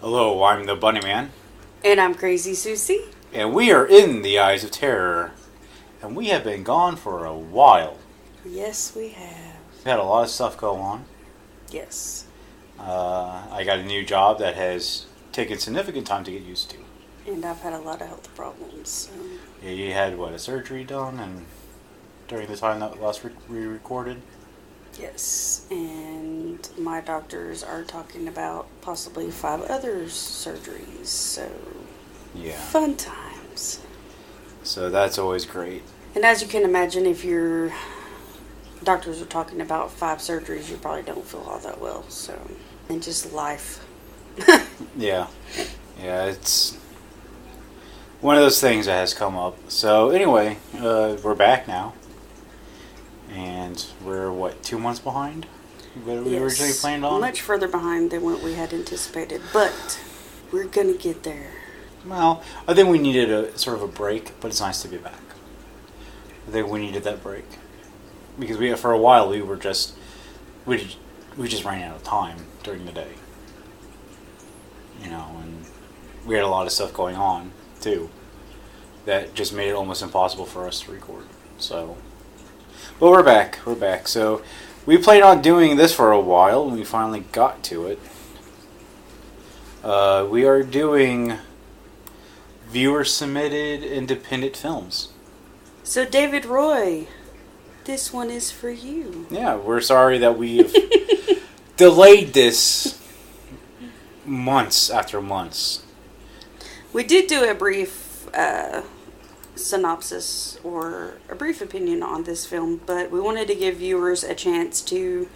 Hello, I'm the Bunny Man. And I'm Crazy Susie. And we are in the Eyes of Terror. And we have been gone for a while. Yes, we have. We've had a lot of stuff go on. Yes. I got a new job that has taken significant time to get used to. And I've had a lot of health problems. So. Yeah, you had, a surgery done and during the time that last we recorded? Yes, and my doctors are talking about possibly 5 other surgeries, so yeah, fun times. So that's always great. And as you can imagine, if your doctors are talking about 5 surgeries, you probably don't feel all that well, so, and just life. Yeah, it's one of those things that has come up. So anyway, we're back now. And we're, 2 months behind? What we originally planned on? Much further behind than what we had anticipated. But we're going to get there. Well, I think we needed a sort of a break, but it's nice to be back. I think we needed that break. Because for a while we just ran out of time during the day. And we had a lot of stuff going on, too. That just made it almost impossible for us to record. So... Well, we're back. So, we planned on doing this for a while, and we finally got to it. We are doing viewer-submitted independent films. So, David Roy, this one is for you. Yeah, we're sorry that we've delayed this months after months. We did do a brief... synopsis or a brief opinion on this film, but we wanted to give viewers a chance to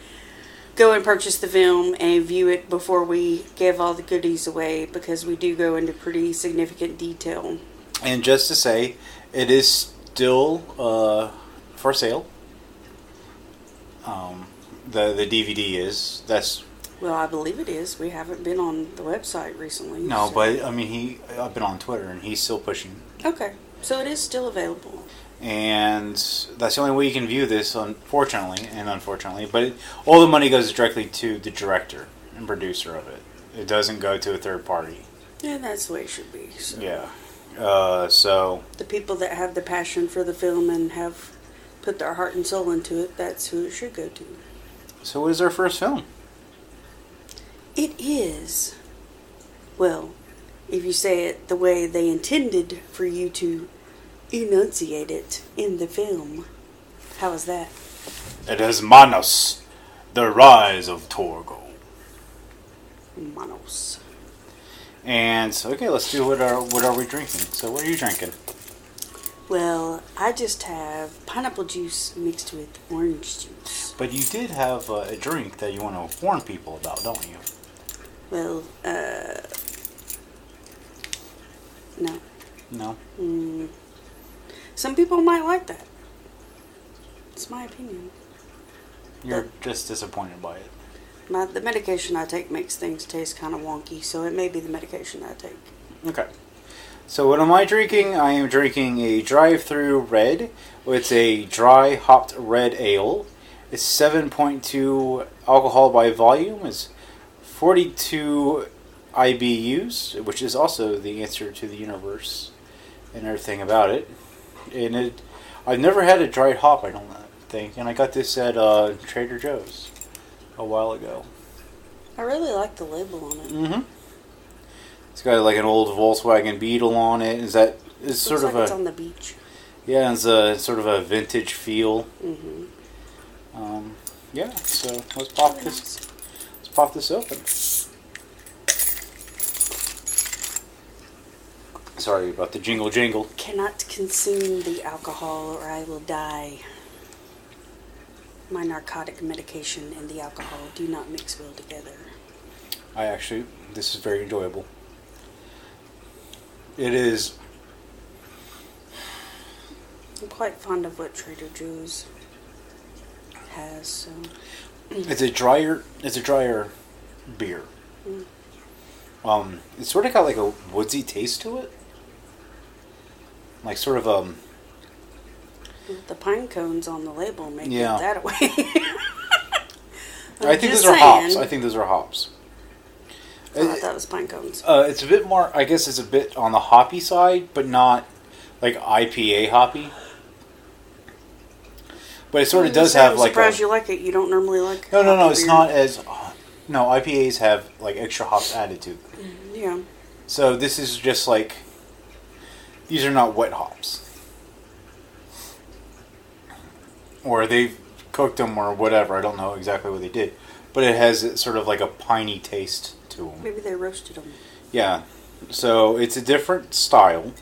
go and purchase the film and view it before we give all the goodies away, because we do go into pretty significant detail. And just to say, it is still for sale. The DVD is. Well, I believe it is. We haven't been on the website recently. No, so. but I've been on Twitter and he's still pushing. Okay. So it is still available. And that's the only way you can view this, unfortunately. But all the money goes directly to the director and producer of it. It doesn't go to a third party. Yeah, that's the way it should be. So. Yeah. So... The people that have the passion for the film and have put their heart and soul into it, that's who it should go to. So what is our first film? It is... Well... If you say it the way they intended for you to enunciate it in the film. How is that? It is Manos, the Rise of Torgo. Manos. And, okay, let's do what are we drinking? So what are you drinking? Well, I just have pineapple juice mixed with orange juice. But you did have a drink that you want to warn people about, don't you? Well, No. No? Some people might like that. It's my opinion. You're just disappointed by it. The medication I take makes things taste kind of wonky, so it may be the medication I take. Okay. So what am I drinking? I am drinking a drive-through red. It's a dry hopped red ale. It's 7.2 alcohol by volume. It's 42 IBUs, which is also the answer to the universe and everything about it. And I've never had a dried hop, I don't think, and I got this at Trader Joe's a while ago. I really like the label on it. Mm-hmm. It's got like an old Volkswagen Beetle on it. It's sort of it's on the beach. Yeah, it's a sort of a vintage feel. Mm-hmm. Yeah. So let's pop this. Let's pop this open. Sorry about the jingle. Cannot consume the alcohol or I will die. My narcotic medication and the alcohol do not mix well together. This is very enjoyable. It is. I'm quite fond of what Trader Joe's has, so. It's a drier beer. It's sort of got like a woodsy taste to it. Like sort of The pine cones on the label make Yeah. it that way. I think just those are saying. hops. I thought that was pine cones. It's a bit more, I guess it's a bit on the hoppy side, but not like IPA hoppy. But it sort of does have like. I'm surprised you like it. You don't normally like. No. It's not as. No, IPAs have like extra hops added to them. Yeah. So this is just like. These are not wet hops. Or they've cooked them or whatever. I don't know exactly what they did. But it has sort of like a piney taste to them. Maybe they roasted them. Yeah. So it's a different style.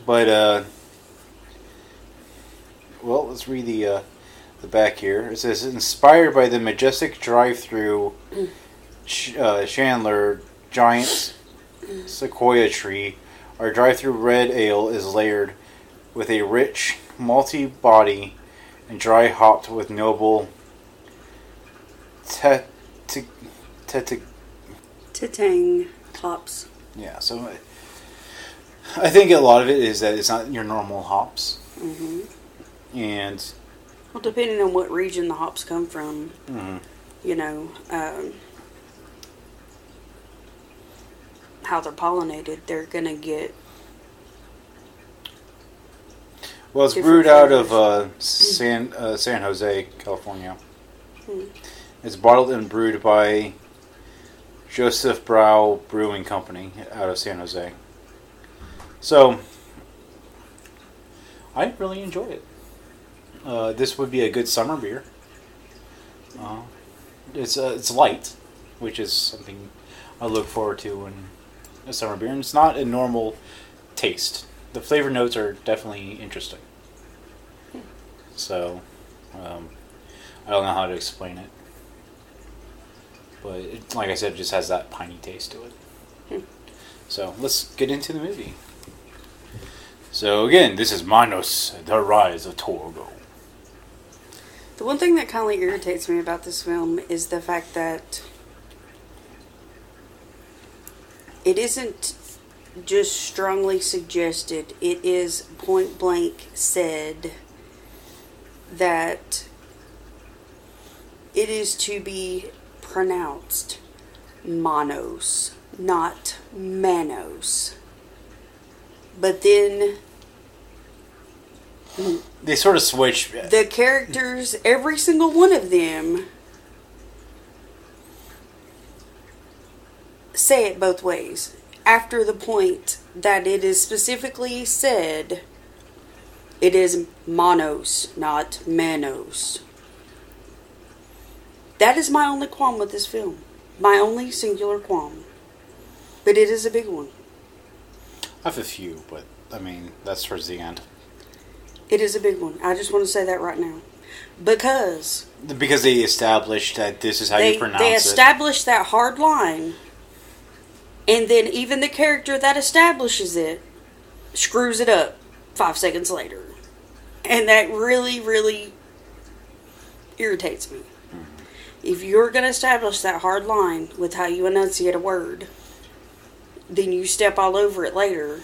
But, well, let's read the back here. It says, inspired by the majestic drive-through Chandler giant sequoia tree, our drive-through red ale is layered with a rich, malty body and dry hopped with noble Titang hops. Yeah, so I think a lot of it is that it's not your normal hops. Mm-hmm. And... Well, depending on what region the hops come from, mm-hmm. you know, how they're pollinated, they're going to get... Well, it's brewed out of San Jose, California. Mm. It's bottled and brewed by Joseph Brow Brewing Company out of San Jose. So, I really enjoy it. This would be a good summer beer. It's light, which is something I look forward to in a summer beer. And it's not a normal taste. The flavor notes are definitely interesting. So, I don't know how to explain it. But it, like I said, it just has that piney taste to it. So, let's get into the movie. So, again, this is Manos, The Rise of Torgo. The one thing that kind of irritates me about this film is the fact that it isn't just strongly suggested, it is point blank said that it is to be pronounced Manos, not Manos. But then they sort of switch. The characters, every single one of them, say it both ways. After the point that it is specifically said, it is Manos, not Manos. That is my only qualm with this film. My only singular qualm. But it is a big one. I have a few, but, I mean, that's towards the end. It is a big one. I just want to say that right now. Because they established that this is how you pronounce it. They established that hard line. And then even the character that establishes it screws it up 5 seconds later. And that really, really irritates me. Mm-hmm. If you're going to establish that hard line with how you enunciate a word, then you step all over it later.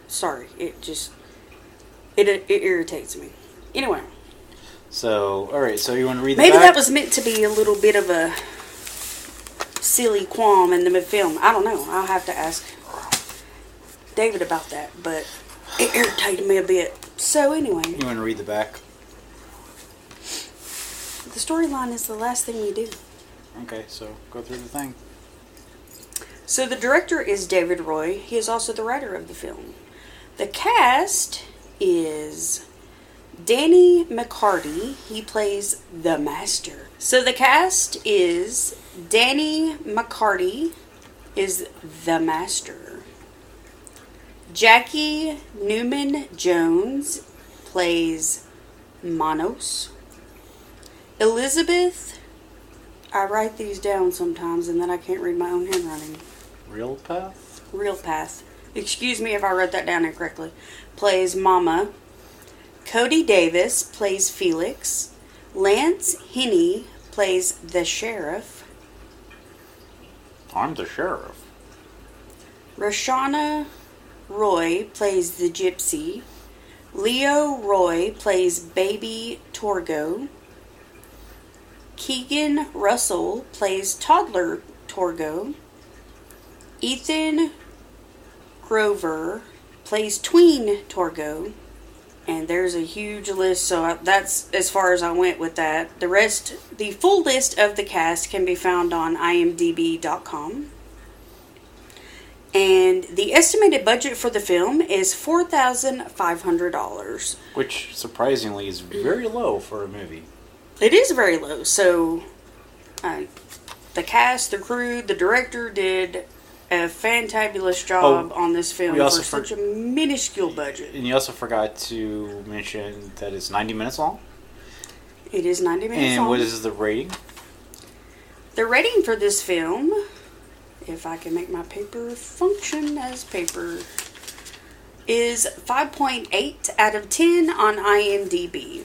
Sorry, it irritates me. Anyway. So, alright, so you want to read the Maybe back? that was meant to be a little bit of a silly qualm in the film. I don't know. I'll have to ask David about that, but it irritated me a bit. So anyway. You want to read the back? The storyline is the last thing we do. Okay, so go through the thing. So the director is David Roy. He is also the writer of the film. The cast is Danny McCarty. He plays the Master. So the cast is Danny McCarty is the Master. Jackie Newman Jones plays Manos. Elizabeth, I write these down sometimes and then I can't read my own handwriting. Real Path? Excuse me if I wrote that down incorrectly. Plays Mama. Cody Davis plays Felix. Lance Henney plays the Sheriff. I'm the Sheriff. Roshana Roy plays the Gypsy. Leo Roy plays Baby Torgo. Keegan Russell plays toddler Torgo. Ethan Grover plays tween Torgo. And there's a huge list, so that's as far as I went with that. The full list of the cast can be found on imdb.com. And the estimated budget for the film is $4,500. Which, surprisingly, is very low for a movie. It is very low, so the cast, the crew, the director did a fantabulous job on this film for such a minuscule budget. And you also forgot to mention that it's 90 minutes long. It is 90 minutes long. And what is the rating? The rating for this film, if I can make my paper function as paper, is 5.8 out of 10 on IMDb.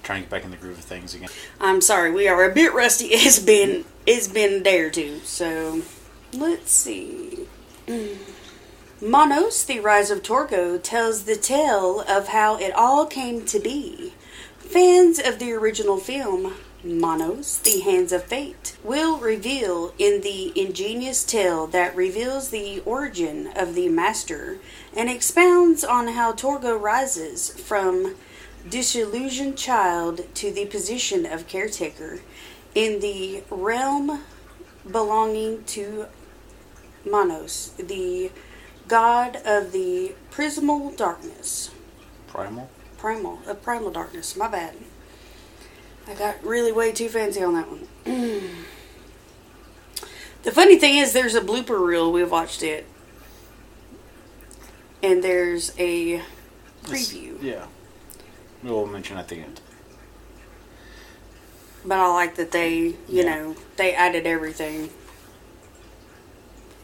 Trying to get back in the groove of things again. I'm sorry, we are a bit rusty. It's been a day or two, so... Let's see. Manos, the Rise of Torgo, tells the tale of how it all came to be. Fans of the original film, Manos, the Hands of Fate, will reveal in the ingenious tale that reveals the origin of the Master and expounds on how Torgo rises from disillusioned child to the position of caretaker in the realm belonging to Manos, the god of the primal darkness. Primal Darkness. My bad. I got really way too fancy on that one. The funny thing is, there's a blooper reel. We watched it, and there's a preview. Yeah, we'll mention at the end. But I like that they, they added everything.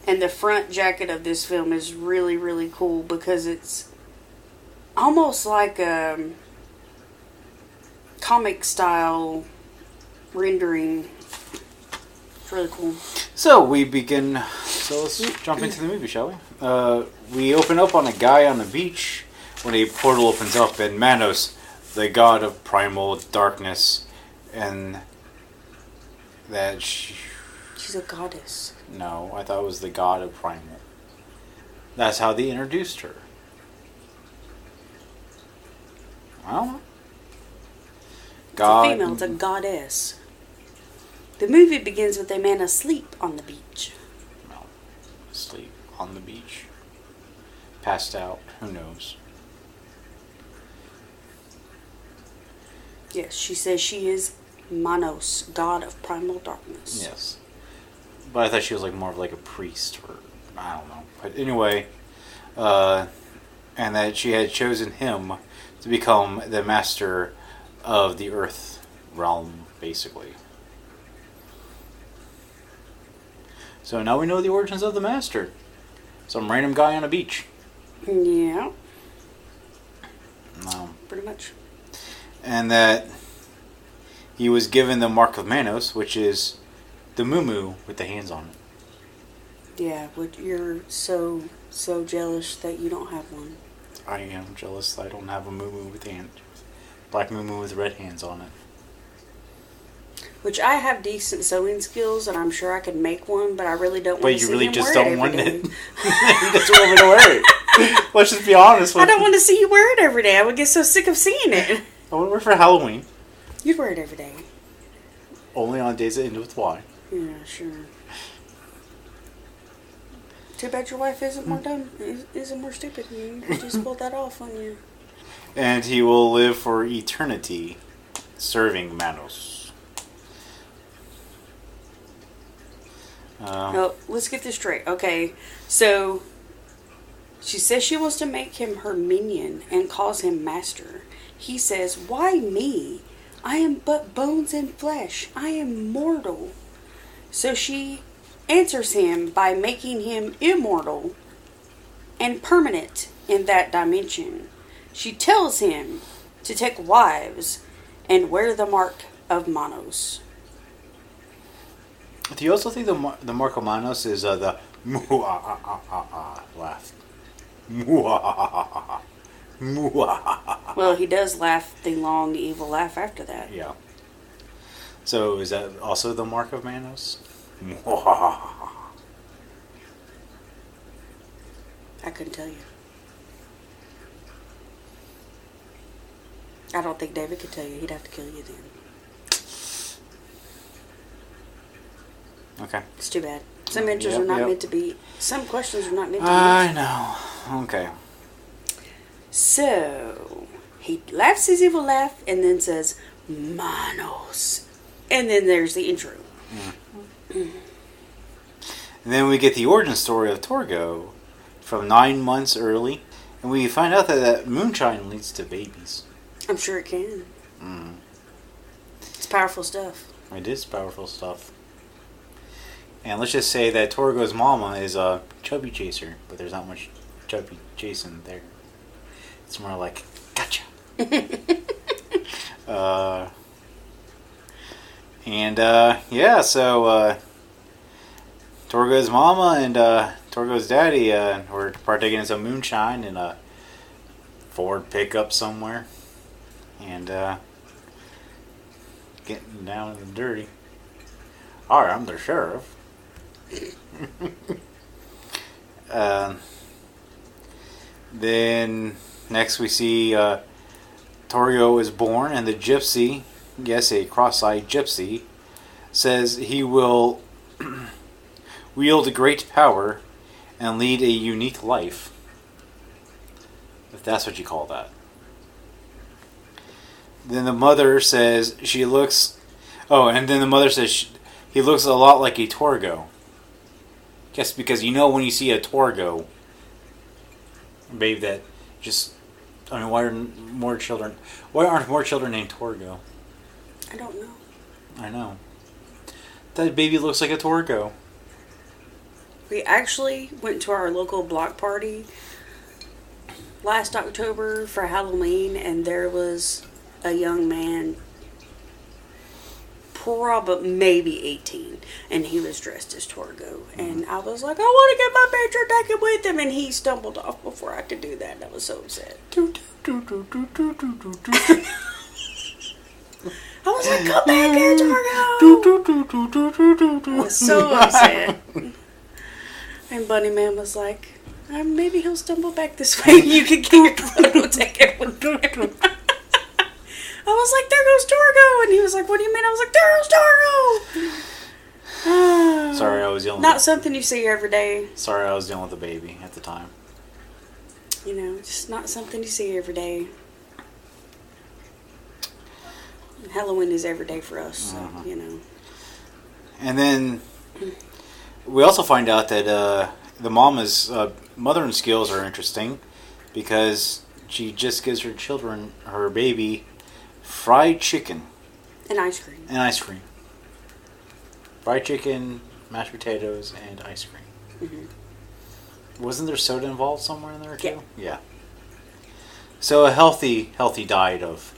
And the front jacket of this film is really, really cool because it's almost like a comic style rendering. It's really cool. So let's jump into the movie, shall we? We open up on a guy on the beach when a portal opens up, and Manos, the god of primal darkness, and that she's a goddess. No, I thought it was the god of primal. That's how they introduced her. I don't know. God. It's a female, it's a goddess. The movie begins with a man asleep on the beach. No. Asleep on the beach. Passed out. Who knows? Yes, she says she is Manos, god of primal darkness. Yes. But I thought she was more of a priest, or I don't know. But anyway, and that she had chosen him to become the master of the earth realm, basically. So now we know the origins of the master. Some random guy on a beach. Yeah. No. Pretty much. And that he was given the mark of Manos, which is the moo with the hands on it. Yeah, but you're so jealous that you don't have one. I am jealous that I don't have a moo with hands. Black moo with red hands on it. Which I have decent sewing skills, and I'm sure I could make one, but I really don't want to see him wear it. But you really just don't want it. You just want me to wear it. Let's just be honest with I don't want to see you wear it every day. I would get so sick of seeing it. I would wear it for Halloween. You'd wear it every day. Only on days that end with Y. Yeah, sure. Too bad your wife isn't more dumb, isn't more stupid than you. Just pulled that off on you. And he will live for eternity serving Manos. Let's get this straight. Okay, so she says she wants to make him her minion and calls him master. He says, "Why me? I am but bones and flesh. I am mortal." So she answers him by making him immortal and permanent in that dimension. She tells him to take wives and wear the mark of Manos. Do you also think the mark of Manos is the moo-ah-ah-ah-ah laugh? Moo-ah-ah-ah-ah. Moo-ah-ah-ah-ah. Well, he does laugh the long, evil laugh after that. Yeah. So is that also the mark of Manos? I couldn't tell you. I don't think David could tell you. He'd have to kill you then. Okay. It's too bad. Some answers are not meant to be. Some questions are not meant to be. I know. Okay. So he laughs his evil laugh and then says, Manos. And then there's the intro. And then we get the origin story of Torgo from 9 months early. And we find out that moonshine leads to babies. I'm sure it can. It's powerful stuff. It is powerful stuff. And let's just say that Torgo's mama is a chubby chaser, but there's not much chubby chasing there. It's more like, gotcha. So Torgo's mama and Torgo's daddy were partaking in some moonshine in a Ford pickup somewhere. And getting down and dirty. Alright, I'm the sheriff. Then next we see Torgo is born, and the gypsy, yes, a cross-eyed gypsy, says he will wield great power and lead a unique life. If that's what you call that. Then the mother says she looks... Oh, and then the mother says he looks a lot like a Torgo. Just because you know when you see a Torgo, babe, that just... I mean, why aren't more children named Torgo? I don't know. I know. That baby looks like a Torgo. We actually went to our local block party last October for Halloween, and there was a young man, probably maybe 18, and he was dressed as Torgo. And I was like, I want to get my picture taken with him, and he stumbled off before I could do that. And I was so upset. I was like, come back here, Torgo! I was so upset. And Bunny Man was like, maybe he'll stumble back this way. You can get your photo taken with him. I was like, there goes Torgo! And he was like, what do you mean? I was like, there goes Torgo! Sorry, I was dealing Not something you see every day. Sorry, I was dealing with a baby at the time. You know, just not something you see every day. Halloween is every day for us, so, you know. And then we also find out that the mama's mothering skills are interesting because she just gives her baby, fried chicken. And ice cream. Fried chicken, mashed potatoes, and ice cream. Mm-hmm. Wasn't there soda involved somewhere in there too? Yeah. Yeah. So a healthy diet of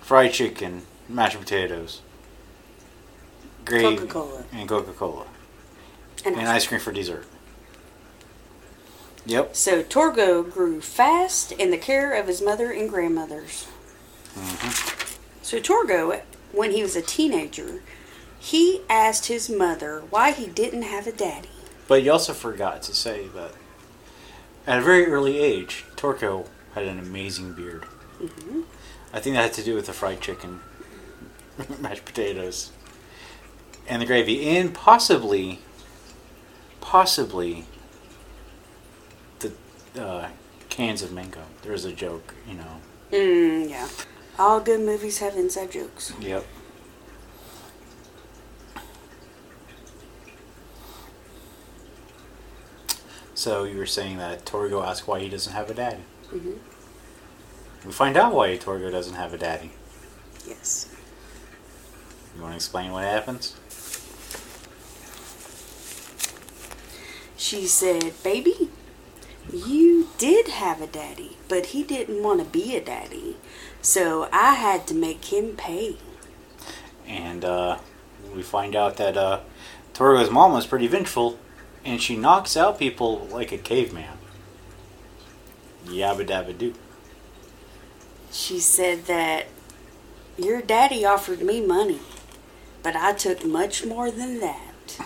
fried chicken, mashed potatoes, gravy, Coca-Cola. And Coca-Cola. And ice cream for dessert. Yep. So Torgo grew fast in the care of his mother and grandmothers. Mm-hmm. So Torgo, when he was a teenager, he asked his mother why he didn't have a daddy. But you also forgot to say that at a very early age, Torgo had an amazing beard. Mm-hmm. I think that had to do with the fried chicken, mashed potatoes, and the gravy, and possibly the cans of mango. There's a joke, you know. Yeah. All good movies have inside jokes. Yep. So you were saying that Torgo asked why he doesn't have a daddy. Mm-hmm. We find out why Torgo doesn't have a daddy. Yes. You want to explain what happens? She said, baby, you did have a daddy, but he didn't want to be a daddy, so I had to make him pay. And we find out that Torgo's mom was pretty vengeful, and she knocks out people like a caveman. Yabba dabba doo. She said that Your daddy offered me money, but I took much more than that.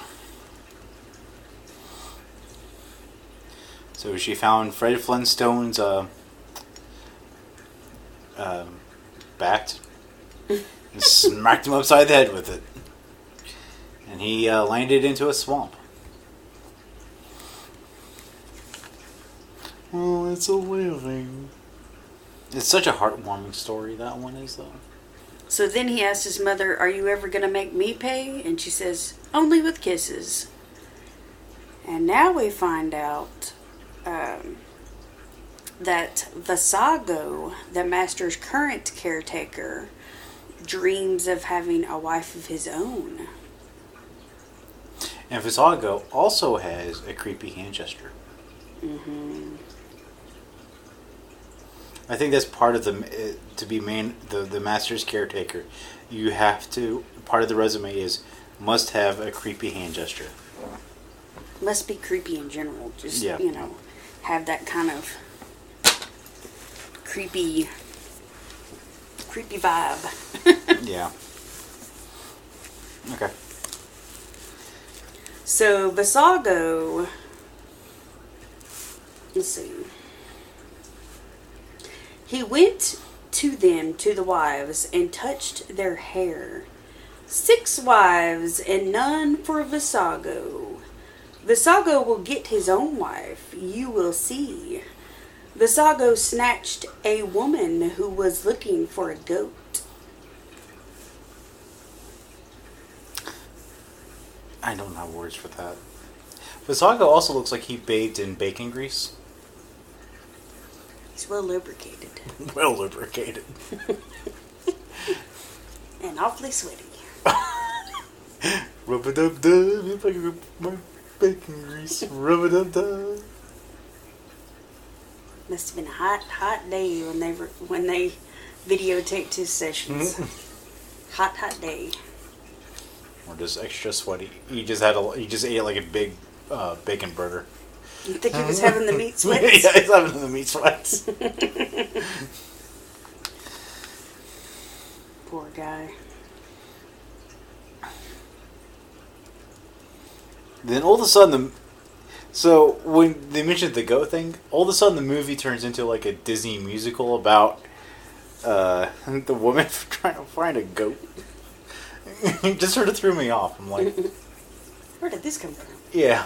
So she found Fred Flintstone's bat and smacked him upside the head with it. And he landed into a swamp. Oh, it's a living. It's such a heartwarming story, that one is, though. So then he asked his mother, "Are you ever going to make me pay?" And she says, "Only with kisses." And now we find out that Vasago, the master's current caretaker, dreams of having a wife of his own. And Vasago also has a creepy hand gesture. Mm-hmm. I think that's part of the master's caretaker. You have to, part of the resume is, must have a creepy hand gesture. Must be creepy in general. Just, yeah. Have that kind of creepy vibe. Yeah. Okay. So Vasago, let's see. He went to the wives, and touched their hair. 6 wives, and none for Vasago. Vasago will get his own wife, you will see. Vasago snatched a woman who was looking for a goat. I don't have words for that. Vasago also looks like he bathed in bacon grease. He's well lubricated. Well lubricated. And awfully sweaty. Rub-a-dub-dub, if I could my bacon grease. Rub-a-dub-dub. Must have been a hot day when they videotaped his sessions. Hot day. Or just extra sweaty. He just ate like a big bacon burger. You think he was having the meat sweats? Yeah, he's having the meat sweats. Poor guy. Then all of a sudden, so when they mentioned the goat thing, all of a sudden the movie turns into like a Disney musical about the woman trying to find a goat. It just sort of threw me off. I'm like, where did this come from? Yeah.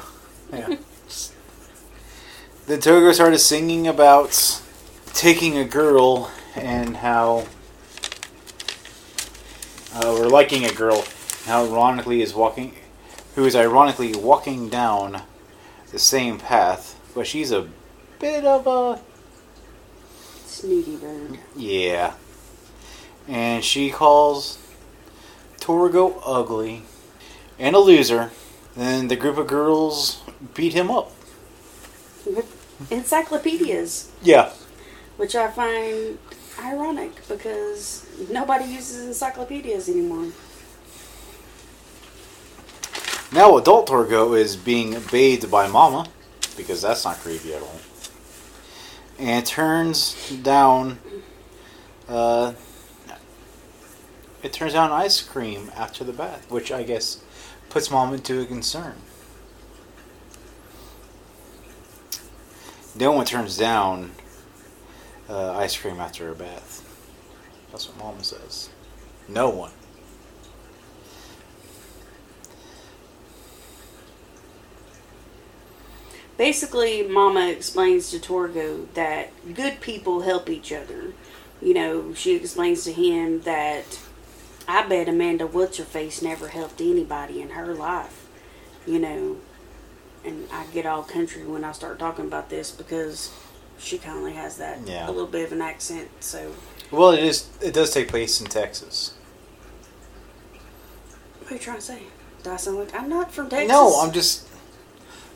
Then Togo started singing about taking a girl and how or liking a girl, how ironically who is ironically walking down the same path, but she's a bit of a snooty bird. Yeah. And she calls Torgo ugly and a loser. Then the group of girls beat him up. With encyclopedias. Yeah. Which I find ironic because nobody uses encyclopedias anymore. Now adult Torgo is being bathed by Mama, because that's not creepy at all. And turns down ice cream after the bath, which I guess puts Mom into a concern. No one turns down ice cream after a bath. That's what Mama says. No one. Basically, Mama explains to Torgo that good people help each other. She explains to him that I bet Amanda What's-Her-Face never helped anybody in her life. And I get all country when I start talking about this because she kind of has that a little bit of an accent. So, well, it does take place in Texas. What are you trying to say? Do I sound like I'm not from Texas? No, I'm just.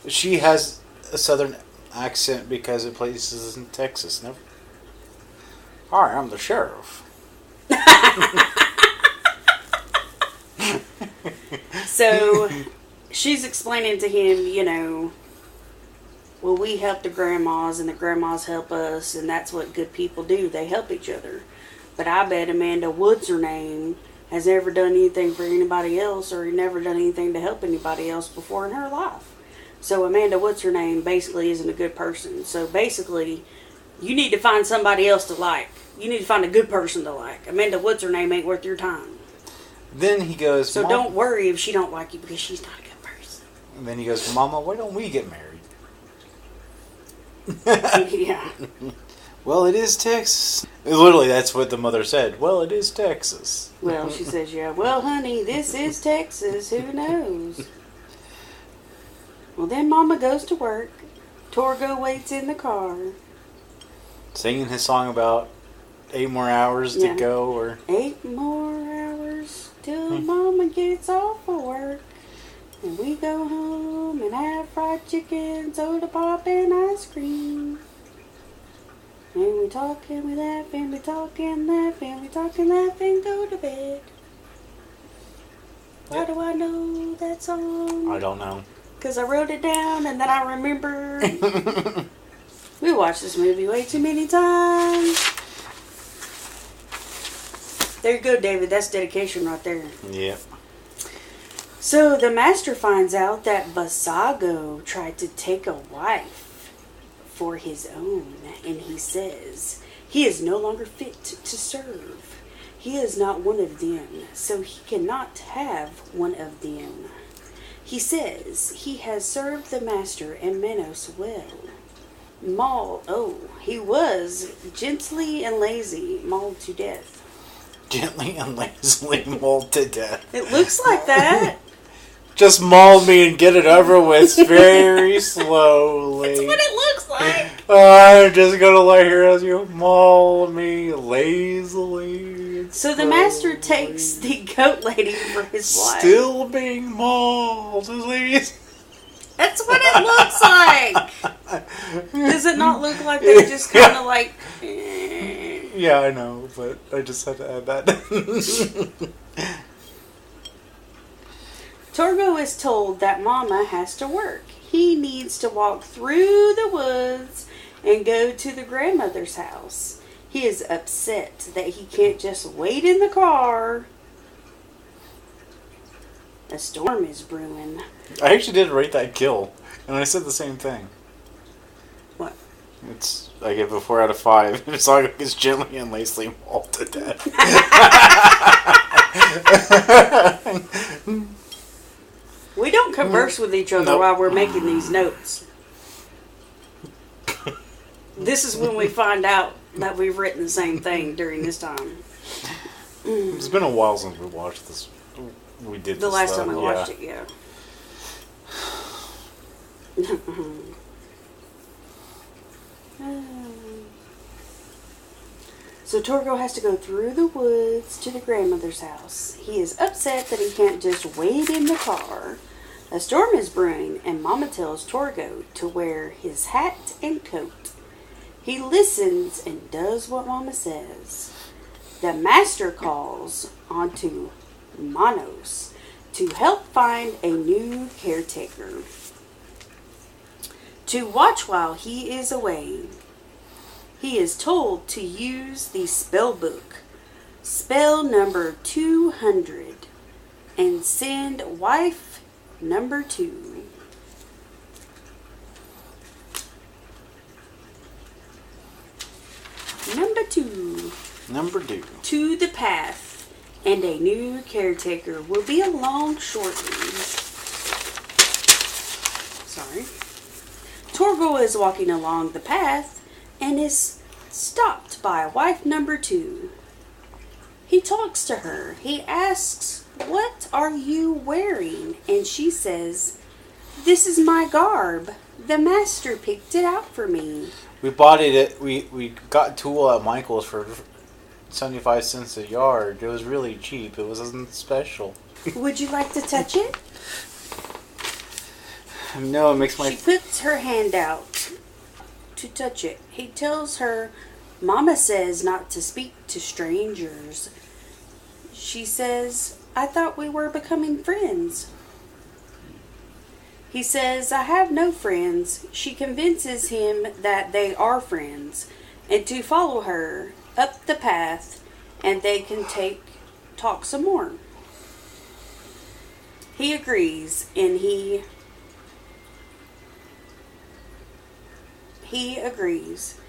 She has a southern accent because it places in Texas. Never. Hi, I'm the sheriff. So she's explaining to him, well, we help the grandmas and the grandmas help us, and that's what good people do. They help each other. But I bet Amanda Woods, her name, has never done anything for anybody else or never done anything to help anybody else before in her life. So Amanda Woods, her name, basically isn't a good person. So basically, you need to find somebody else to like. You need to find a good person to like. Amanda Woods, her name, ain't worth your time. Then he goes, so don't worry if she don't like you because she's not a good person. And then he goes, Mama, why don't we get married? Yeah. Well, it is Texas. Literally, that's what the mother said. Well, it is Texas. Well, she says, yeah. Well, honey, this is Texas. Who knows? Well, then Mama goes to work. Torgo waits in the car. Singing his song about 8 more hours to go, or 8 more hours till Mama gets off of work. And we go home and have fried chicken, soda pop, and ice cream. And we talk and we laugh and we talk and laugh and we talk and laugh and go to bed. Why do I know that song? I don't know. Because I wrote it down and then I remembered. We watched this movie way too many times. There you go, David. That's dedication right there. Yep. So the master finds out that Basago tried to take a wife for his own, and he says he is no longer fit to serve. He is not one of them, so he cannot have one of them. He says he has served the master and Manos well. He was gently and lazy, mauled to death. Gently and lazily mauled to death. It looks like that. Just maul me and get it over with very slowly. That's what it looks like. I'm just gonna lay here as you maul me lazily. So the master takes the goat lady for his wife. Still being mauled, ladies. That's what it looks like. Does it not look like they're just kind of like... Yeah, I know, but I just had to add that. Torgo is told that Mama has to work. He needs to walk through the woods and go to the grandmother's house. He is upset that he can't just wait in the car. A storm is brewing. I actually did rate that kill, and I said the same thing. What? It's, I give it a 4 out of 5. It's like it's gently and lazily mauled to death. We don't converse with each other while we're making these notes. This is when we find out that we've written the same thing during this time. It's been a while since we watched this. We did the this last stuff, time we watched it, yeah. So Torgo has to go through the woods to the grandmother's house. He is upset that he can't just wait in the car. A storm is brewing, and Mama tells Torgo to wear his hat and coat. He listens and does what Mama says. The master calls onto Manos to help find a new caretaker to watch while he is away. He is told to use the spell book, spell number 200, and send wife number 2. Number 2. To the path, and a new caretaker will be along shortly. Sorry. Torgo is walking along the path and is stopped by wife number 2. He talks to her. He asks, "What are you wearing?" And she says, "This is my garb. The master picked it out for me." We bought it. We got tulle at Michael's for 75 cents a yard. It was really cheap. It wasn't special. Would you like to touch it? No, it makes my... She puts her hand out to touch it. He tells her, "Mama says not to speak to strangers." She says, "I thought we were becoming friends." He says, "I have no friends." She convinces him that they are friends and to follow her up the path and they can talk some more. He agrees, and he agrees,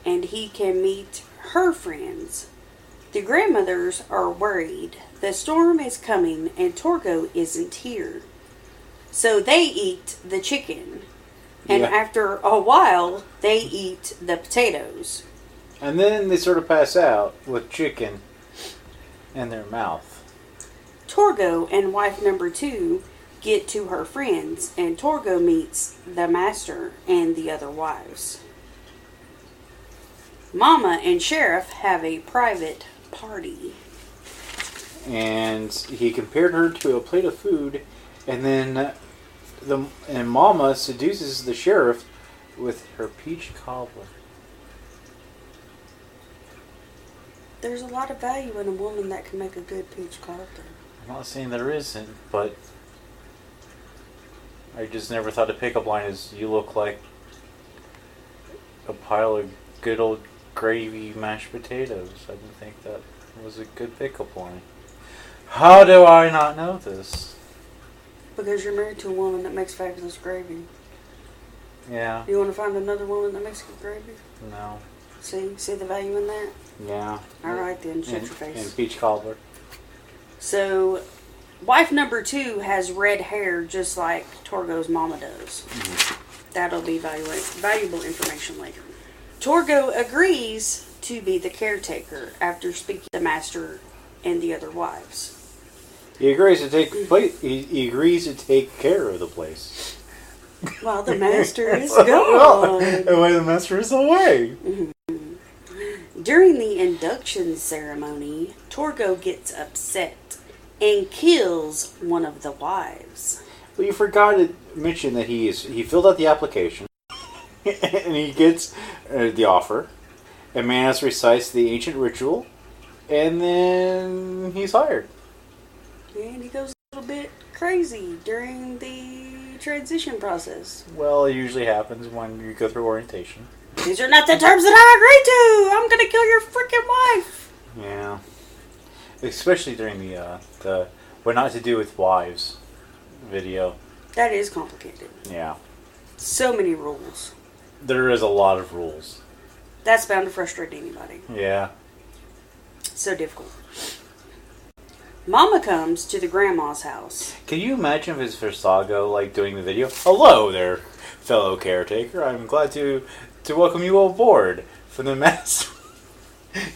and he can meet her friends. The grandmothers are worried. The storm is coming, and Torgo isn't here. So they eat the chicken. And after a while, they eat the potatoes. And then they sort of pass out with chicken in their mouth. Torgo and wife number 2 get to her friends, and Torgo meets the master and the other wives. Mama and Sheriff have a private party. And he compared her to a plate of food, and then Mama seduces the sheriff with her peach cobbler. There's a lot of value in a woman that can make a good peach cobbler. I'm not saying there isn't, but I just never thought a pickup line is, you look like a pile of good old gravy mashed potatoes. I didn't think that was a good pickup line. How do I not know this? Because you're married to a woman that makes fabulous gravy. Yeah. You want to find another woman that makes good gravy? No. See the value in that? Yeah. Alright then, shut your face. And peach cobbler. So, wife number 2 has red hair just like Torgo's mama does. Mm-hmm. That'll be valuable information later. Torgo agrees to be the caretaker after speaking to the master and the other wives. He agrees to he agrees to take care of the place. While the master is gone. And while the master is away. During the induction ceremony, Torgo gets upset and kills one of the wives. Well, you forgot to mention that he filled out the application, and he gets the offer, and Manos recites the ancient ritual, and then he's hired. And he goes a little bit crazy during the transition process. Well, it usually happens when you go through orientation. These are not the terms that I agreed to! I'm gonna kill your freaking wife! Yeah. Especially during the what not to do with wives video. That is complicated. Yeah. So many rules. There is a lot of rules. That's bound to frustrate anybody. Yeah. So difficult. Mama comes to the grandma's house. Can you imagine if it's Versago, like, doing the video? Hello there, fellow caretaker. I'm glad to welcome you aboard for the master.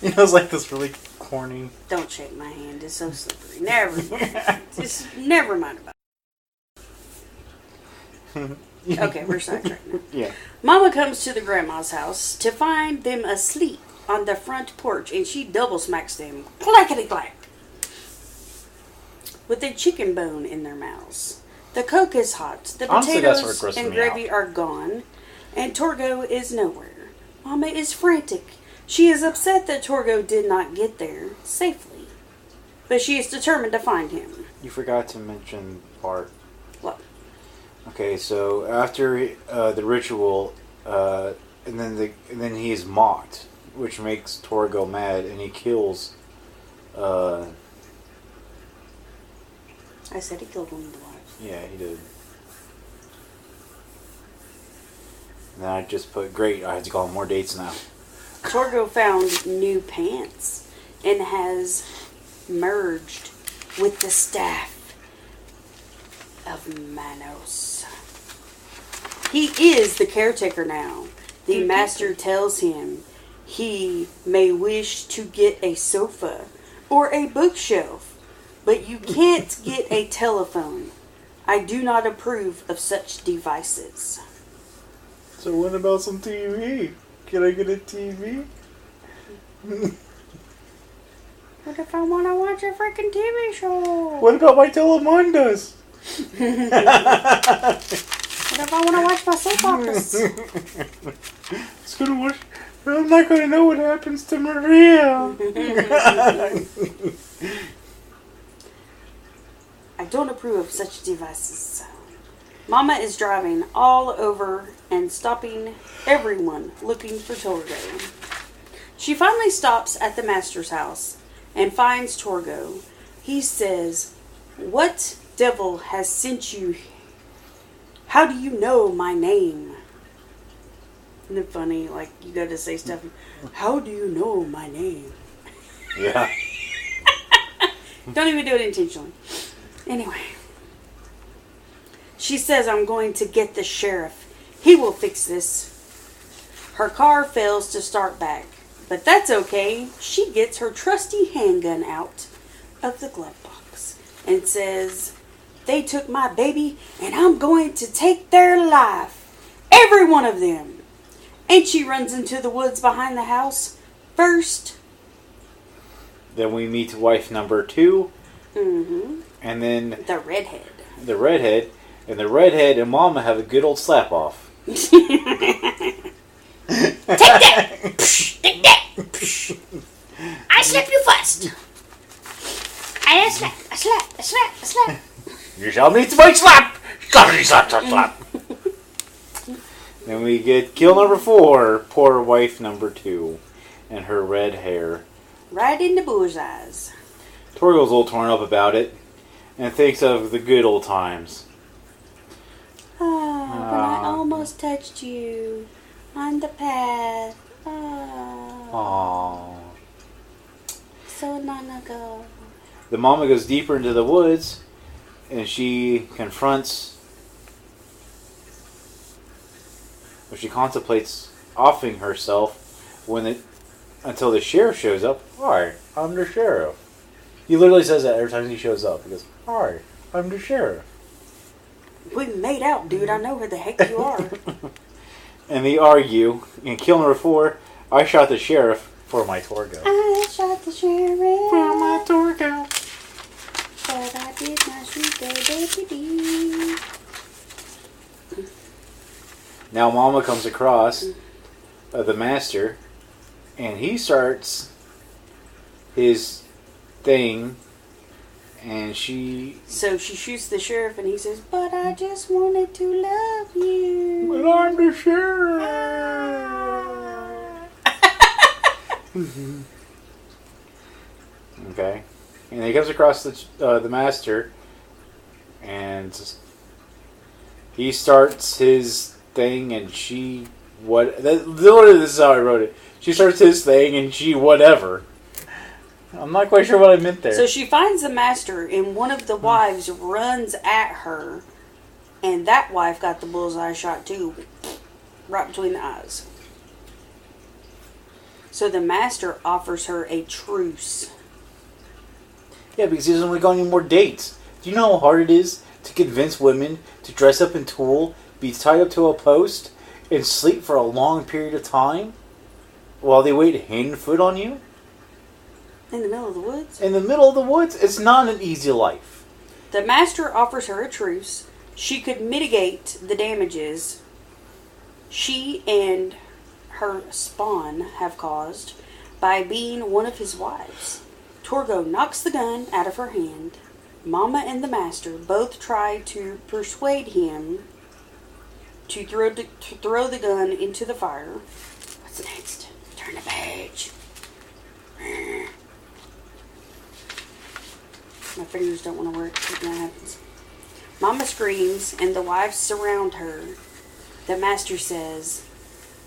You know, it's like this really corny... Don't shake my hand. It's so slippery. Never mind. Just never mind about it. Okay, we're sidetracked now. Yeah. Mama comes to the grandma's house to find them asleep on the front porch, and she double smacks them. Clackety-clack. With a chicken bone in their mouths. The Coke is hot. The potatoes and gravy are gone. And Torgo is nowhere. Mama is frantic. She is upset that Torgo did not get there safely. But she is determined to find him. You forgot to mention part. What? Okay, so after the ritual, and then he is mocked, which makes Torgo mad, and he kills... I said he killed one of the wives. Yeah, he did. And then I just put, great, I have to call him more dates now. Torgo found new pants and has merged with the staff of Manos. He is the caretaker now. The master tells him he may wish to get a sofa or a bookshelf, but you can't get a telephone. I do not approve of such devices. So what about some TV? Can I get a TV? What if I want to watch a freaking TV show? What about my telemundos? What if I want to watch my soap operas? I'm not going to know what happens to Maria. I don't approve of such devices. Mama is driving all over and stopping everyone looking for Torgo. She finally stops at the master's house and finds Torgo. He says, "What devil has sent you? How do you know my name?" Isn't it funny? Like, you gotta say stuff. How do you know my name? Yeah. Don't even do it intentionally. Anyway. She says, "I'm going to get the sheriff. He will fix this." Her car fails to start back. But that's okay. She gets her trusty handgun out of the glove box and says, "They took my baby and I'm going to take their life. Every one of them." And she runs into the woods behind the house first. Then we meet wife number 2. Mm-hmm. And then the redhead. The redhead. And the redhead and Mama have a good old slap off. Take that! Take that! I slap you first. I slap, I slap, I slap, I slap. You shall meet my slap! Slap, slap, slap, slap. Then we get kill number 4, poor wife number 2, and her red hair. Right in the bullseyes. Torgo's all torn up about it, and thinks of the good old times. Oh, when I almost touched you on the path. Aww. So long ago. The mama goes deeper into the woods, and she contemplates offing herself until the sheriff shows up. "Hi, I'm the sheriff." He literally says that every time he shows up. He goes, "Hi, I'm the sheriff." We made out, dude. I know who the heck you are. And they argue. And kill number 4, I shot the sheriff for my Torgo. I shot the sheriff For my Torgo. but I did not shoot the baby. Now Mama comes across the master, and he starts his thing, and So she shoots the sheriff, and he says, "But I just wanted to love you." But I'm the sheriff. Okay. And he comes across the master, and he starts his thing, and literally this is how I wrote it. She starts his thing, and she whatever. I'm not quite sure what I meant there. So she finds the master, and one of the wives runs at her, and that wife got the bullseye shot too, right between the eyes. So the master offers her a truce. Yeah, because he doesn't want to go on any more dates. Do you know how hard it is to convince women to dress up in tulle, be tied up to a post, and sleep for a long period of time while they wait hand and foot on you? In the middle of the woods? In the middle of the woods? It's not an easy life. The master offers her a truce. She could mitigate the damages she and her spawn have caused by being one of his wives. Torgo knocks the gun out of her hand. Mama and the master both try to persuade him to throw the gun into the fire. What's next? Turn the page. My fingers don't want to work when that happens. Mama screams and the wives surround her. The master says,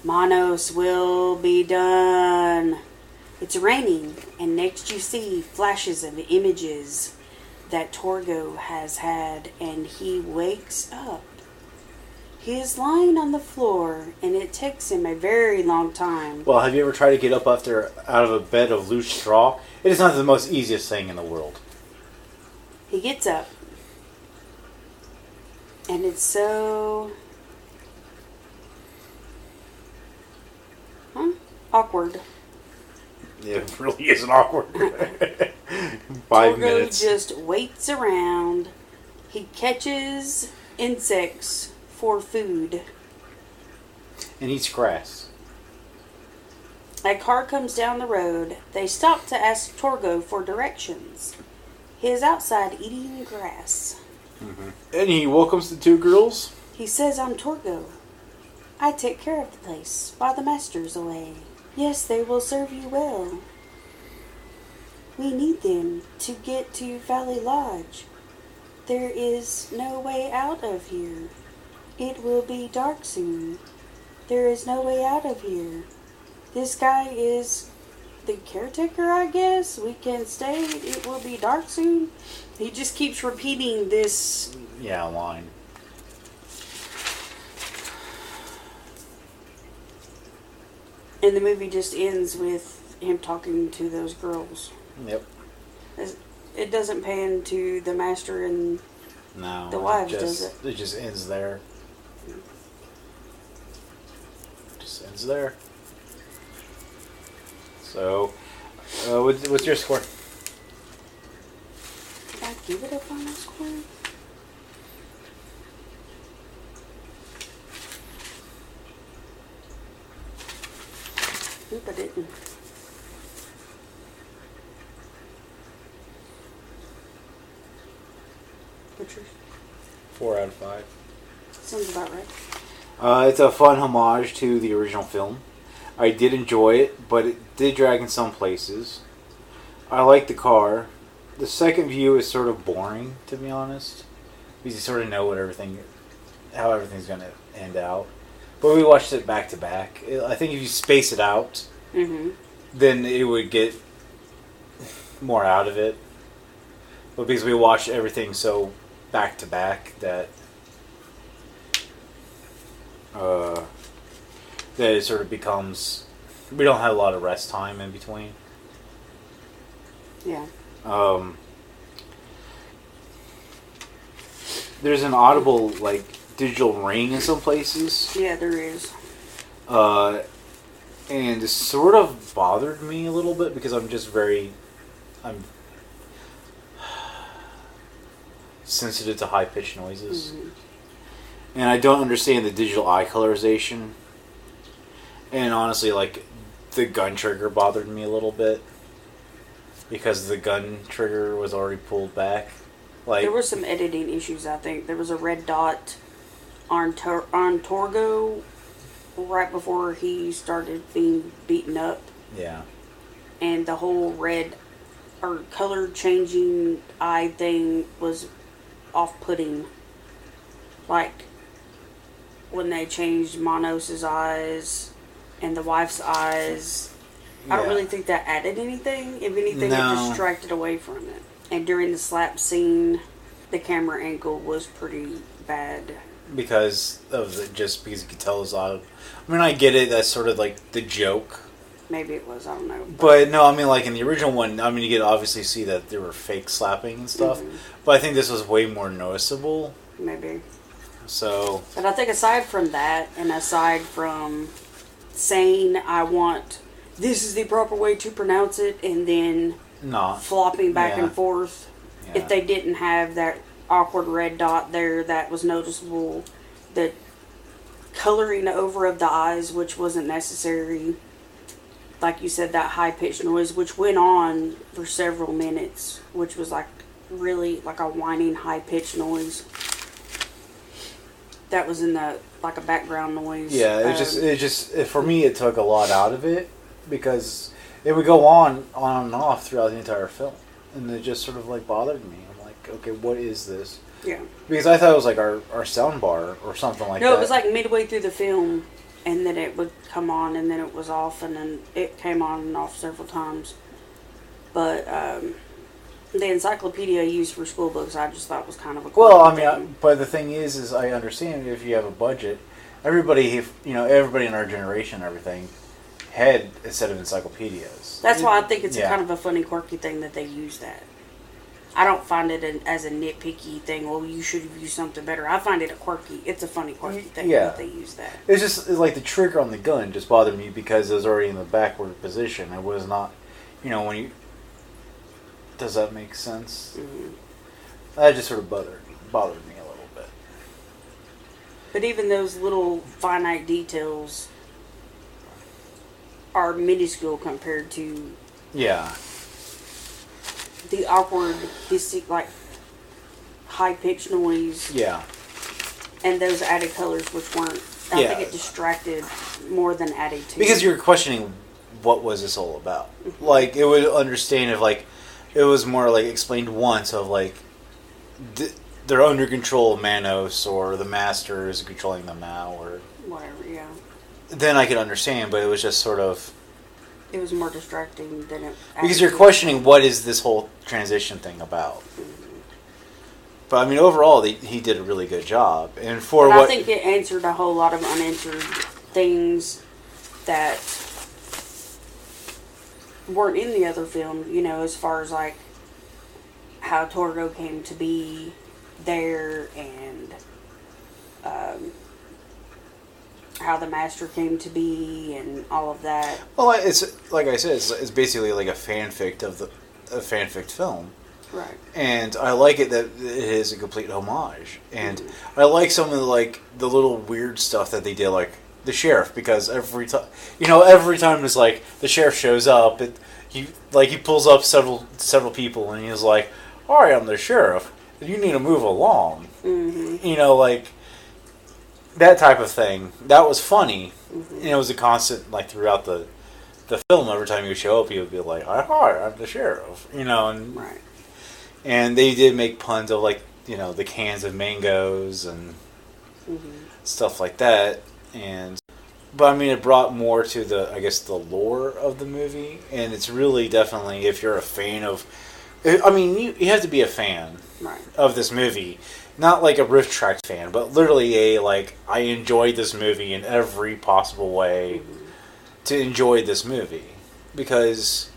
"Manos will be done." It's raining, and next you see flashes of images that Torgo has had, and he wakes up. He is lying on the floor, and it takes him a very long time. Well, have you ever tried to get up out of a bed of loose straw? It is not the most easiest thing in the world. He gets up, and it's so awkward. It really isn't awkward. 5 minutes. Torgo just waits around. He catches insects for food. And eats grass. A car comes down the road. They stop to ask Torgo for directions. He is outside eating grass. Mm-hmm. And he welcomes the 2 girls. He says, "I'm Torgo. I take care of the place while the master's away. Yes, they will serve you well." We need them to get to Valley Lodge. There is no way out of here. It will be dark soon. There is no way out of here. This guy is the caretaker, I guess. We can stay. It will be dark soon. He just keeps repeating this. Yeah, line. And the movie just ends with him talking to those girls. Yep. It doesn't pan to the master and the wives, does it? It just ends there. Just ends there. So, what's your score? Did I give it a final score? Oop, I didn't. What's yours? 4 out of 5. Sounds about right. It's a fun homage to the original film. I did enjoy it, but it did drag in some places. I like the car. The second view is sort of boring, to be honest, because you sort of know how everything's going to end out. But we watched it back to back. I think if you space it out, then it would get more out of it. But because we watched everything so back to back that it sort of becomes, we don't have a lot of rest time in between. Yeah. There's an audible digital ring in some places. Yeah, there is. And it sort of bothered me a little bit because I'm sensitive to high pitched noises. Mm-hmm. And I don't understand the digital eye colorization. And honestly, the gun trigger bothered me a little bit. Because the gun trigger was already pulled back. There were some editing issues, I think. There was a red dot on Torgo right before he started being beaten up. Yeah. And the whole red or color changing eye thing was off-putting. When they changed Manos' eyes and the wife's eyes, I don't really think that added anything. If anything, it distracted away from it. And during the slap scene, the camera angle was pretty bad. Because because you could tell it was out of... I mean, I get it. That's sort of the joke. Maybe it was. I don't know. But no, I mean, in the original one, I mean, you could obviously see that there were fake slapping and stuff. Mm-hmm. But I think this was way more noticeable. Maybe. So... But I think aside from that, and aside from saying, I want... This is the proper way to pronounce it, and then flopping back and forth. Yeah. If they didn't have that awkward red dot there that was noticeable, the coloring over of the eyes, which wasn't necessary, like you said, that high-pitched noise, which went on for several minutes, which was really a whining high-pitched noise. That was in a background noise. Yeah, it just for me, it took a lot out of it. Because it would go on and off throughout the entire film. And it just sort of bothered me. I'm like, okay, what is this? Yeah. Because I thought it was our sound bar or something like that. No, it was midway through the film, and then it would come on, and then it was off, and then it came on and off several times. But the encyclopedia used for school books, I just thought was kind of a cool thing. But the thing is I understand if you have a budget, everybody in our generation and everything had a set of encyclopedias. That's why I think it's kind of a funny, quirky thing that they use that. I don't find it as a nitpicky thing. Well, you should have used something better. I find it it's a funny, quirky thing that they use that. It's the trigger on the gun just bothered me because it was already in the backward position. It was not, when you... Does that make sense? Mm-hmm. That just sort of bothered me a little bit. But even those little finite details are minuscule compared to the awkward, high-pitched noise. Yeah. And those added colors, which weren't... I think it distracted more than added to. Because you're questioning what was this all about. Mm-hmm. It would understand if, it was more like explained once of like they're under control of Manos, or the Master is controlling them now, or whatever. Yeah. Then I could understand, but it was just sort of. It was more distracting than it. Because you're questioning what is this whole transition thing about. Mm-hmm. But I mean, overall, he did a really good job, and I think it answered a whole lot of unanswered things that weren't in the other film. You know, as far as like how Torgo came to be there, and how the Master came to be, and all of that. Well, it's like I said, it's basically like a fanfic of a fanfic film. Right. And I like it that it is a complete homage. And I like some of the little weird stuff that they did, like the sheriff, because every time it's like the sheriff shows up, he pulls up several people, and he's like, "Hi, I'm the sheriff. You need to move along." Mm-hmm. You know, like that type of thing. That was funny. Mm-hmm. And it was a constant, like, throughout the film. Every time you show up, he would be like, "Hi, I'm the sheriff." You know, and right. And they did make puns of, like, you know, the cans of mangoes and stuff like that. But I mean, it brought more to the lore of the movie. And it's really definitely, if you're a fan of, I mean, you have to be a fan of this movie. Not like a Riff Track fan, but literally I enjoyed this movie in every possible way to enjoy this movie. Because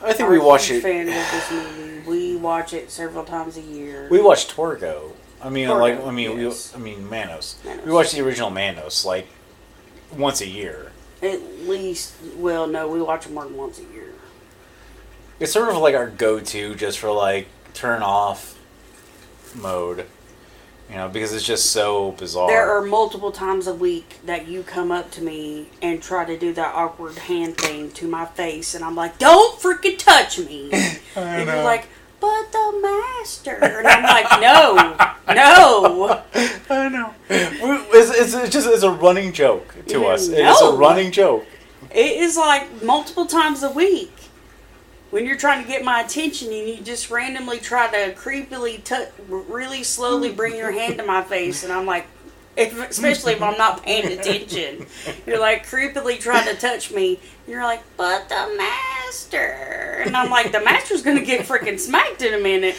I think we watch it. Fan of this movie. We watch it several times a year. We watch Torgo. I mean, yes. Manos. We watch the original Manos like once a year. At least, well, no, we watch them more than once a year. It's sort of like our go-to just for like turn off mode. You know, because it's just so bizarre. There are multiple times a week that you come up to me and try to do that awkward hand thing to my face, and I'm like, "Don't freaking touch me!" And you're like, "But the Master," and I'm like, "No." I know. It's a running joke to us. No. It's a running joke. It is like multiple times a week. When you're trying to get my attention and you just randomly try to creepily really slowly bring your hand to my face, and I'm like, especially if I'm not paying attention, you're like creepily trying to touch me, and you're like, "But the Master," and I'm like, the Master's gonna get freaking smacked in a minute.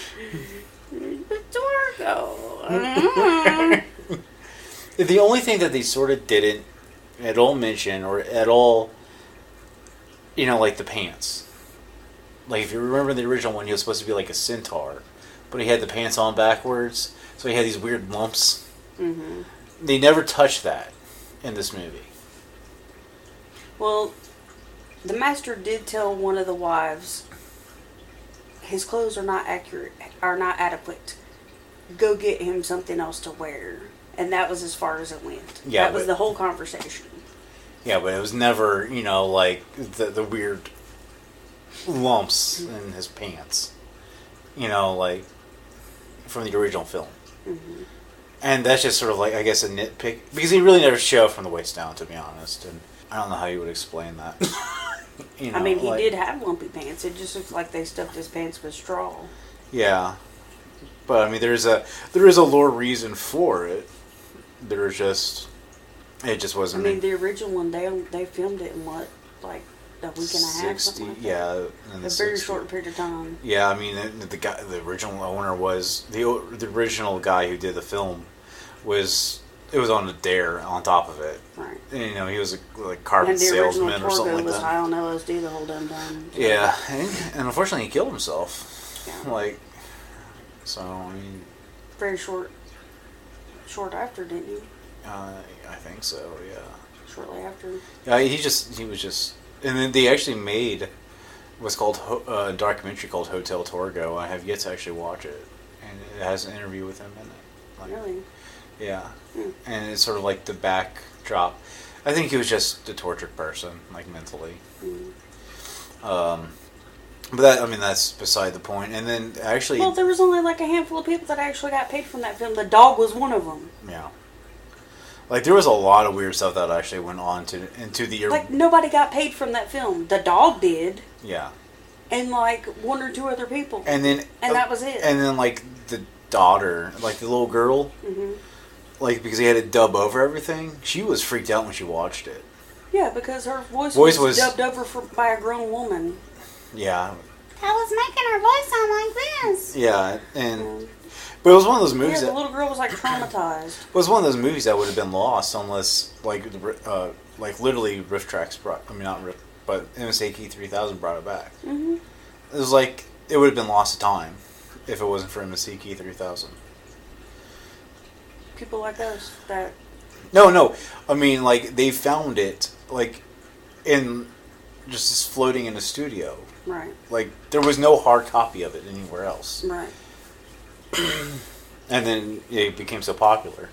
But Torgo. The only thing that they sort of didn't at all mention, or at all, you know, like the pants. Like, if you remember the original one, he was supposed to be like a centaur, but he had the pants on backwards, so he had these weird lumps. Mm-hmm. They never touched that in this movie. Well, the Master did tell one of the wives, his clothes are not adequate. Go get him something else to wear. And that was as far as it went. Yeah, that was the whole conversation. Yeah, but it was never, you know, like the weird lumps in his pants, you know, like from the original film. Mm-hmm. And that's just sort of like, I guess, a nitpick, because he really never showed from the waist down, to be honest, and I don't know how you would explain that. You know, I mean, he did have lumpy pants. It just looked like they stuffed his pants with straw. Yeah, but I mean, there is a lore reason for it. It just wasn't. I mean, the original one, they filmed it in what, like a week and a half, something like that? Yeah, a very short period of time. Yeah, I mean, the original owner was the original guy who did the film was on a dare on top of it. Right. And, you know, he was a carpet salesman or something like that. And the original Torgo was high on LSD the whole damn time. So. Yeah, and unfortunately he killed himself. Yeah. Like, so I mean. Very short after, didn't he? I think so. Yeah. Shortly after. Yeah, he was just. And then they actually made what's called a documentary called Hotel Torgo. I have yet to actually watch it, and it has an interview with him in it. Like, really? Yeah. And it's sort of like the backdrop. I think he was just a tortured person, like mentally. But that's beside the point. And then actually, well, there was only like a handful of people that actually got paid from that film. The dog was one of them. Yeah. Like, there was a lot of weird stuff that actually went on into the... Like, nobody got paid from that film. The dog did. Yeah. and like one or two other people, and that was it. And then like the daughter, like the little girl, like because he had to dub over everything, she was freaked out when she watched it. Yeah, because her voice was dubbed over by a grown woman. Yeah. I was making her voice sound like this. Yeah, and but it was one of those movies. Yeah, the little girl was like traumatized. It was one of those movies that would have been lost unless like literally Riff Tracks not Riff, but MSAK 3000 brought it back. Mm-hmm. It was like it would have been lost to time if it wasn't for MSAK 3000. People like us that. No. I mean, like they found it like in just floating in a studio. Right. Like there was no hard copy of it anywhere else. Right. And then it became so popular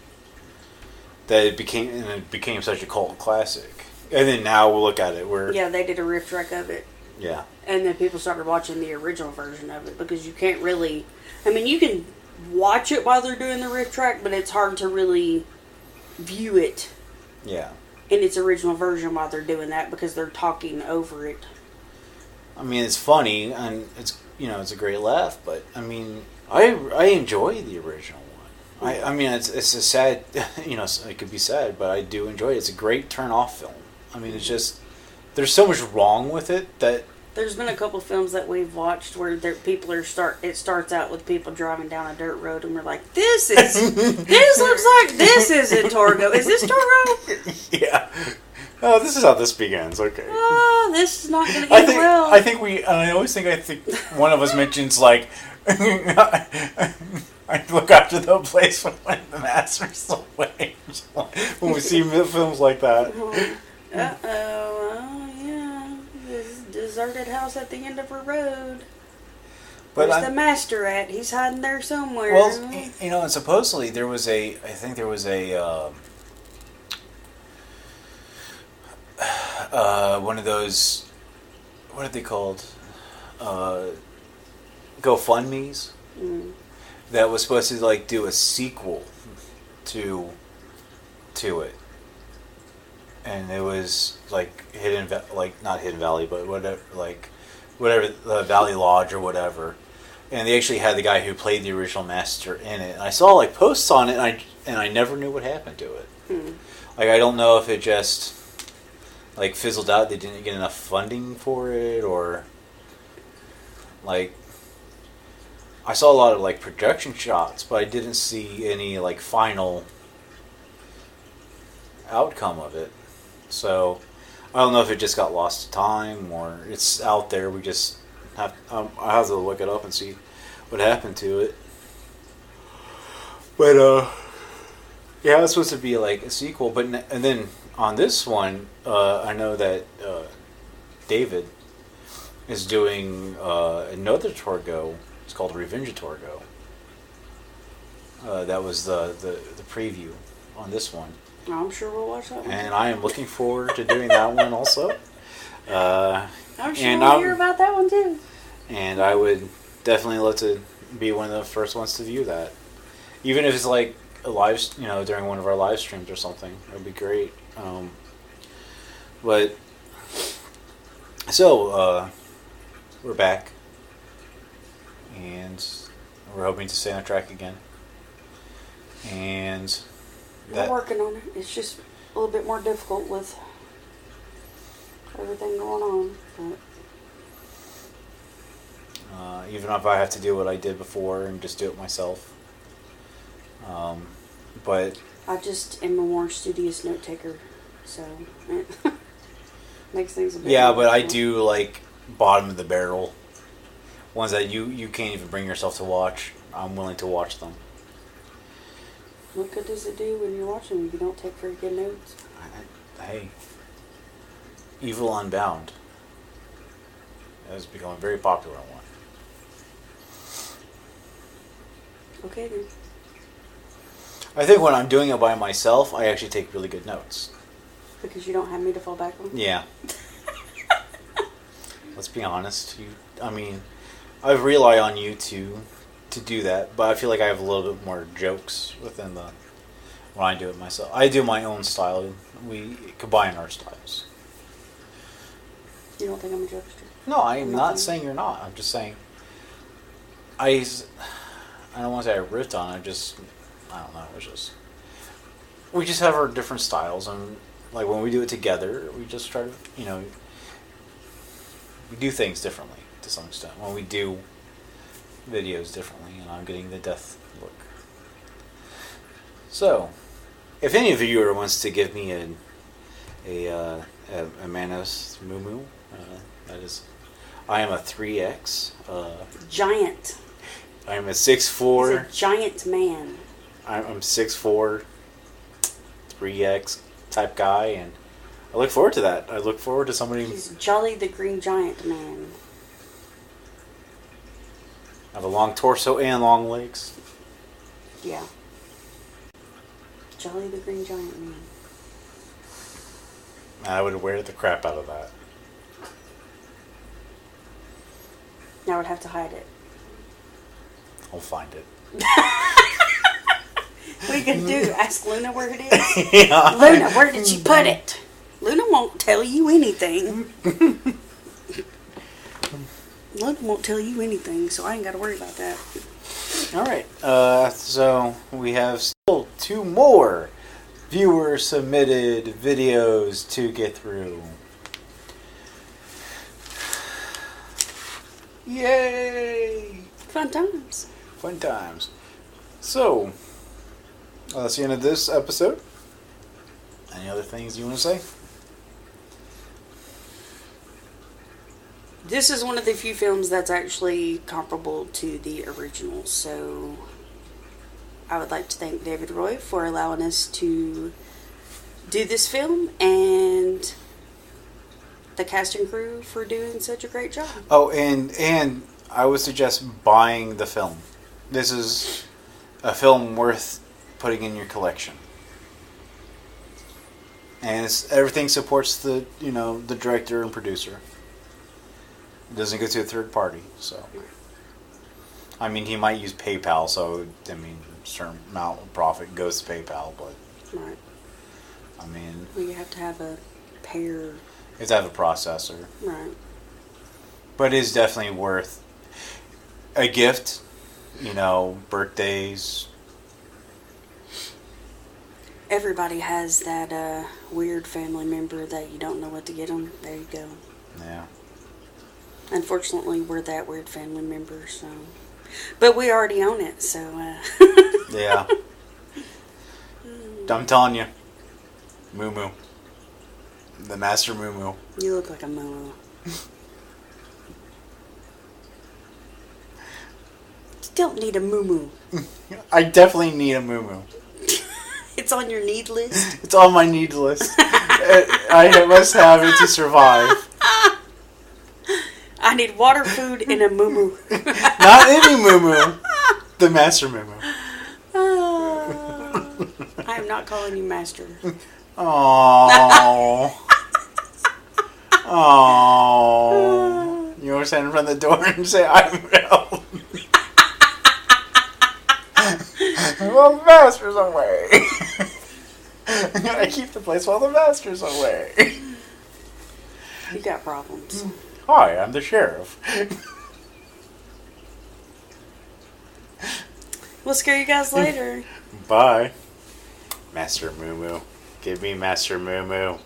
that it became such a cult classic. And then now we'll look at it where they did a riff track of it. Yeah. And then people started watching the original version of it because you can't really. I mean, you can watch it while they're doing the riff track, but it's hard to really view it. Yeah. In its original version while they're doing that because they're talking over it. I mean, it's funny and it's a great laugh, but I mean, I enjoy the original one. I mean, it's a sad, it could be sad, but I do enjoy it. It's a great turn-off film. I mean, it's just there's so much wrong with it that there's been a couple films that we've watched where it starts out with people driving down a dirt road and we're like, this looks like this isn't Torgo. Is this Torgo? Yeah. Oh, this is how this begins. Okay. Oh, this is not going to get well. I think one of us mentions like I look after the place when the master's away. When we see films like that. Yeah. This deserted house at the end of a road. Where's the master at? He's hiding there somewhere. Well, and supposedly there was a one of those, what are they called? GoFundMes that was supposed to like do a sequel to it, and it was like not Hidden Valley, but whatever Valley Lodge or whatever, and they actually had the guy who played the original master in it. And I saw like posts on it, and I never knew what happened to it. Like I don't know if it just like fizzled out. They didn't get enough funding for it, or like I saw a lot of like production shots, but I didn't see any like final outcome of it. So I don't know if it just got lost to time or it's out there. We just have I have to look it up and see what happened to it. But yeah, it's supposed to be like a sequel. And then on this one, I know that David is doing another Torgo. It's called Revenge of Torgo. That was the preview on this one. I'm sure we'll watch that one. And I am looking forward to doing that one also. I'm sure we'll hear about that one too. And I would definitely love to be one of the first ones to view that. Even if it's like a live, during one of our live streams or something. That would be great. But, so, we're back. And we're hoping to stay on track again. And we're working on it. It's just a little bit more difficult with everything going on. But even if I have to do what I did before and just do it myself. But I just am a more studious note taker, so it makes things a bit yeah, more but I difficult. do like bottom of the barrel ones that you can't even bring yourself to watch. I'm willing to watch them. What good does it do when you're watching them if you don't take very good notes? Hey, Evil Unbound has become a very popular one. Okay then. I think when I'm doing it by myself, I actually take really good notes. Because you don't have me to fall back on? Yeah. Let's be honest. I rely on you to do that, but I feel like I have a little bit more jokes within when I do it myself. I do my own style. We combine our styles. You don't think I'm a jokester? No, I'm not saying you're not. I'm just saying. I don't want to say I riffed on it. I don't know. We just have our different styles, and like when we do it together, we just try to, we do things differently to some extent. When we do videos differently, and I'm getting the death look. So, if any of the viewer wants to give me a Manos Moo, that is, I am a 3X. Giant. I am a 6'4". He's a giant man. I'm 6'4", 3X type guy, and I look forward to that. I look forward to somebody. He's Jolly the Green Giant Man. I have a long torso and long legs. Yeah. Jolly the Green Giant Man. I would wear the crap out of that. I would have to hide it. I'll find it. What are you going to do? Ask Luna where it is? Yeah. Luna, where did you put it? Luna won't tell you anything. Luna won't tell you anything, so I ain't got to worry about that. Alright, so we have still 2 more viewer-submitted videos to get through. Yay! Fun times. Fun times. So, that's the end of this episode. Any other things you want to say? This is one of the few films that's actually comparable to the original, so I would like to thank David Roy for allowing us to do this film, and the cast and crew for doing such a great job. Oh, and I would suggest buying the film. This is a film worth putting in your collection. And everything supports the director and producer. It doesn't go to a third party, so. I mean, he might use PayPal, so, a certain amount of profit goes to PayPal, but. Right. I mean. Well, you have to have a pair. You have to have a processor. Right. But it is definitely worth a gift, birthdays. Everybody has that weird family member that you don't know what to get them. There you go. Yeah. Unfortunately, we're that weird family member, so. But we already own it, so. Yeah. I'm telling you. Moo Moo. The Master Moo Moo. You look like a moo. You don't need a moo moo. I definitely need a Moo Moo. It's on your need list. It's on my need list. I must have it to survive. I need water, food, and a moo moo. Not any Moo Moo. The Master Moo Moo. I am not calling you master. Aww. Aww. You want to stand in front of the door and say, I'm help. Well, the master's away. I keep the place while the master's away. You got problems. Hi, I'm the sheriff. We'll scare you guys later. Bye. Master Moo Moo. Give me Master Moo Moo.